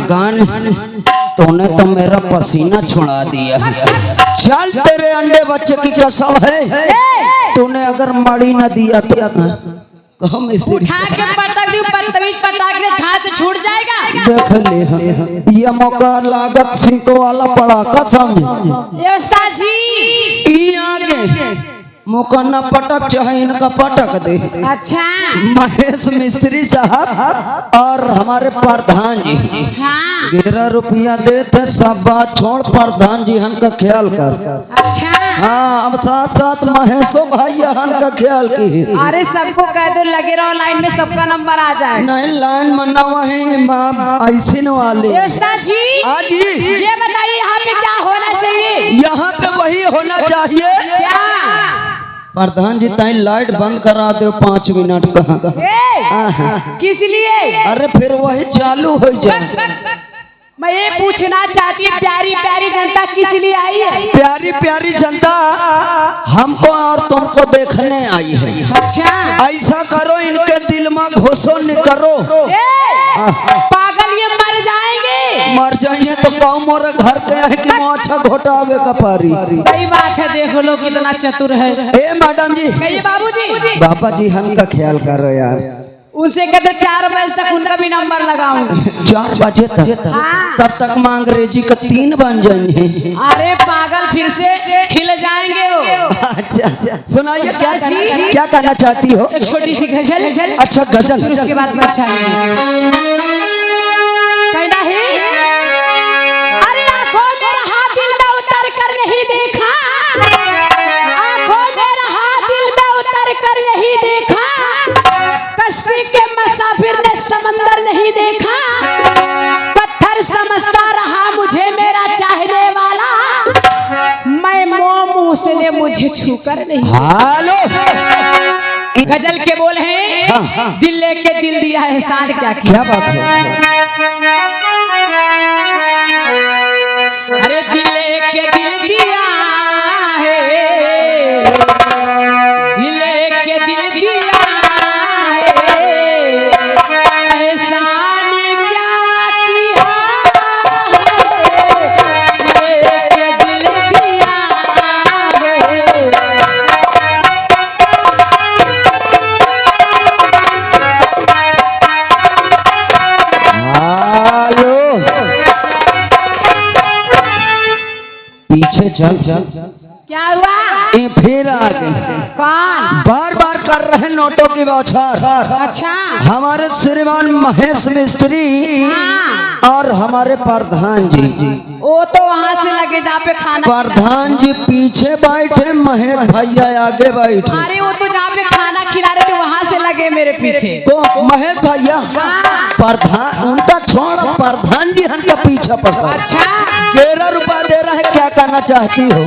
गान तूने तो मेरा पसीना छुड़ा दिया। चल तेरे अंडे बच्चे की कसम है, तूने अगर मड़ी न दिया तो कहो मिस्त्री उठा के पटक दी, बदतमीज पटाक दे, ठास से छूट जाएगा। देख ले ये मौका लागत सिंको वाला पड़ा कसम। ये उस्ताद जी ई आगे मौका न पटक चाहे इनका पटक दे। अच्छा महेश मिस्त्री साहब और हमारे प्रधान जी हाँ 11 रुपया देते, सब बात छोड़ प्रधान जी हन का ख्याल कर। अच्छा हाँ अब साथ साथ महेशो भाई हन का ख्याल की। अरे सबको कह दो लगे रहो लाइन में, सबका नंबर आ जाए। नहीं लाइन मना वही ऐसे न वाले। ये उस्ताद जी जी ये बताइए यहाँ पे क्या होना चाहिए? यहाँ पे वही होना चाहिए। क्या प्रधान जी ताई लाइट बंद करा दो 5 मिनट का। किस लिए? अरे फिर वही चालू हो जाए। मैं ये पूछना चाहती हूँ प्यारी प्यारी जनता किस लिए आई है? प्यारी प्यारी जनता हमको और तुमको देखने आई है। अच्छा ऐसा करो इनके दिल में घुसो न करो। पागल ये मर जाएंगे। मर जाएंगे तो पाँव मोरे घर के है कि मोछा घोटावे का पारी। सही बात है, देख लो कितना चतुर है। ए मैडम जी कहिए बाबूजी। बाबा जी हम का ख्याल करो यार। उनसे कहते 4 बजे तक उनका भी नंबर लगाऊंगी। 4 बजे तक हाँ। तब तक मैं अंग्रेजी का 3 बन जाएंगे। अरे पागल फिर से खिल जाएंगे वो। अच्छा सुनाइए क्या कहना चाहती हो? एक छोटी सी गजल। अच्छा गजल। फिर उसके बाद अच्छा कहना है। अरे आंखों में रहा दिल में उतर कर नहीं देखा, आंखों में रहा दिल में उतर कर नहीं देखा, कश्ती के मुसाफिर ने समंदर नहीं देखा, पत्थर समझता रहा मुझे मेरा चाहने वाला, मैं मोम उसने मुझे छूकर नहीं। हेलो गजल के बोल हैं। हाँ। दिल लेके दिल दिया एहसान क्या किया। क्या बात है? अरे दिल लेके दिल दिया है, दिल लेके दिल दिया है, एहसान क्या किया है, दिल लेके दिल दिया है। हेलो पीछे चल। क्या हुआ? ये फिर आ गई। कौन? बार बार कर रहे नोटों की बौछार। अच्छा हमारे श्रीमान महेश मिस्त्री हाँ। और हमारे प्रधान जी। वो तो वहाँ से लगे जहाँ पे खाना। प्रधान जी पीछे बैठे, महेश भैया आगे बैठे। अरे वो तो जहाँ पे खाना खिला रहे थे वहाँ से लगे मेरे पीछे। तो महेश भैया प्रधान उनका छोड़ प्रधान जी हन का पीछा पड़ता। अच्छा 11 रुपया दे रहा है, क्या करना चाहती हो?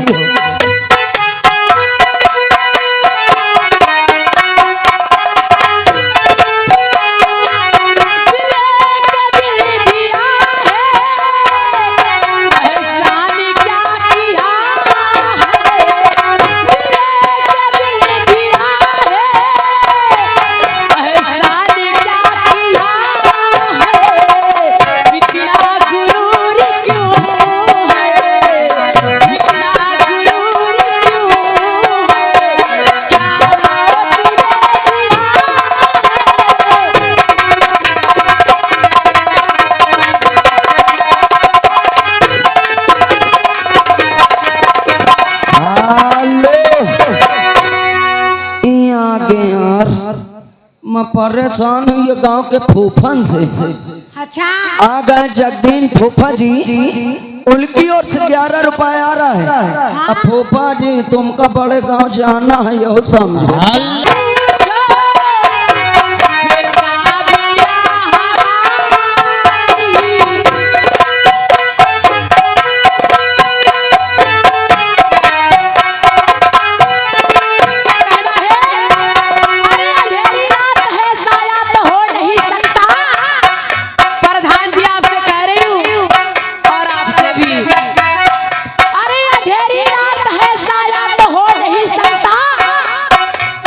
मैं परेशान हूँ ये गांव के फूफन से। अच्छा आ गए जगदीन फूफा जी, उनकी ओर से 11 रुपया आ रहा है। अब फूफा जी तुमका बड़े गांव जाना है, यही समझो।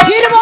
फिर वो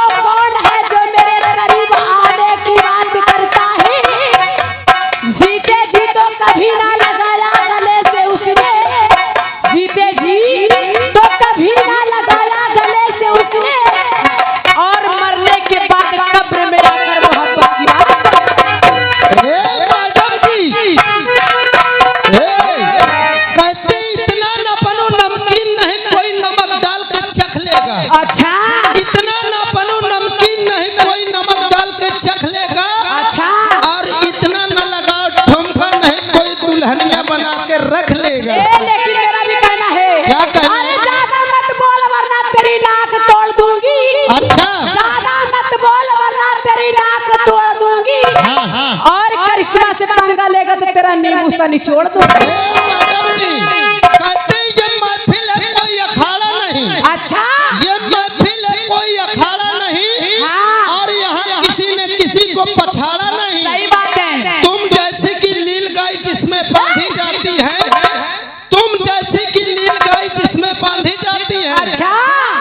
देगा। लेकिन मेरा भी कहना है। क्या कहना है? अरे ज्यादा मत बोल वरना तेरी नाक तोड़ दूंगी। अच्छा ज्यादा मत बोल वरना तेरी नाक तोड़ दूंगी। और करिश्मा से पंगा लेगा तो तेरा नींबू सा निचोड़ दूंगी। मैडम जी कहते ये महफिल है कोई अखाड़ा नहीं। अच्छा ये महफिल है कोई अखाड़ा नहीं। हाँ। और यहाँ किसी ने किसी को पछाड़ा नहीं। सही बात है। तुम जैसे कि नील गाय जिसमें बांधी जाती है, तुम जैसे कि नील गाय जिसमें बांधी जाती है। अच्छा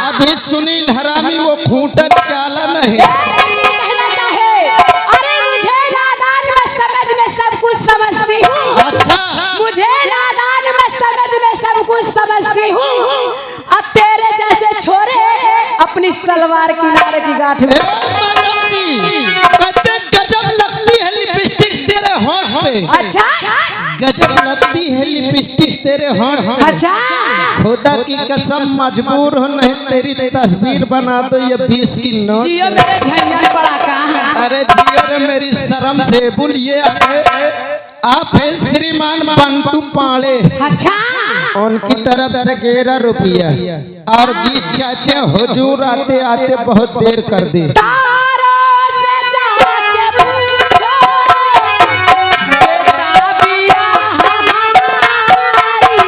अभी सुनील हरामी वो खूंटा निकाला नहीं। कहना क्या है? अरे मुझे नादान में समझ में सब कुछ समझती हूँ। अच्छा मुझे नादान में समझ में सब कुछ समझती हूँ। अब तेरे जैसे छोरे अपनी सलवार किनारे की गांठ में। मैडम जी कहते गजब लगती है लिपस्टिक तेरे होंठ पे। अच्छा गजब लगती है लिपस्टिक तेरे होंठ पे। अच्छा खुदा की कसम मजबूर हो नहीं तेरी तस्वीर बना दो ये 20 की नोट। जियो मेरे झंझन पड़ा कहाँ। अरे जियो रे मेरी शर्म से बोलिए आप है श्रीमान बंटू पाड़े। अच्छा उनकी तरफ से 11 रुपया और गीत चाचे हुजूर आते आते बहुत देर कर दी। तारों से जाके पूछो बेताबिया हमारी।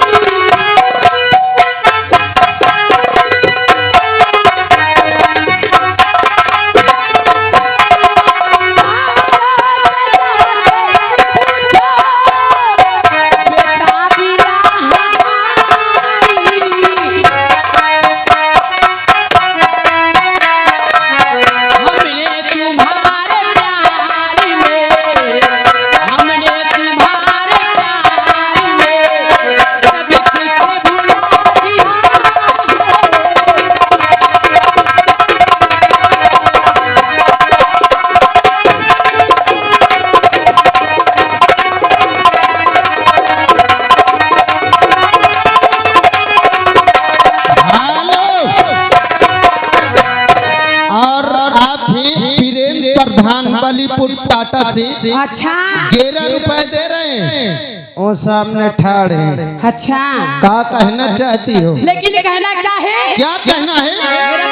बलीपुर टाटा से अच्छा 11 रुपए दे रहे हैं। वो सामने ठाड़ है। अच्छा क्या कहना चाहती हो? लेकिन कहना क्या है? क्या कहना है? मेरा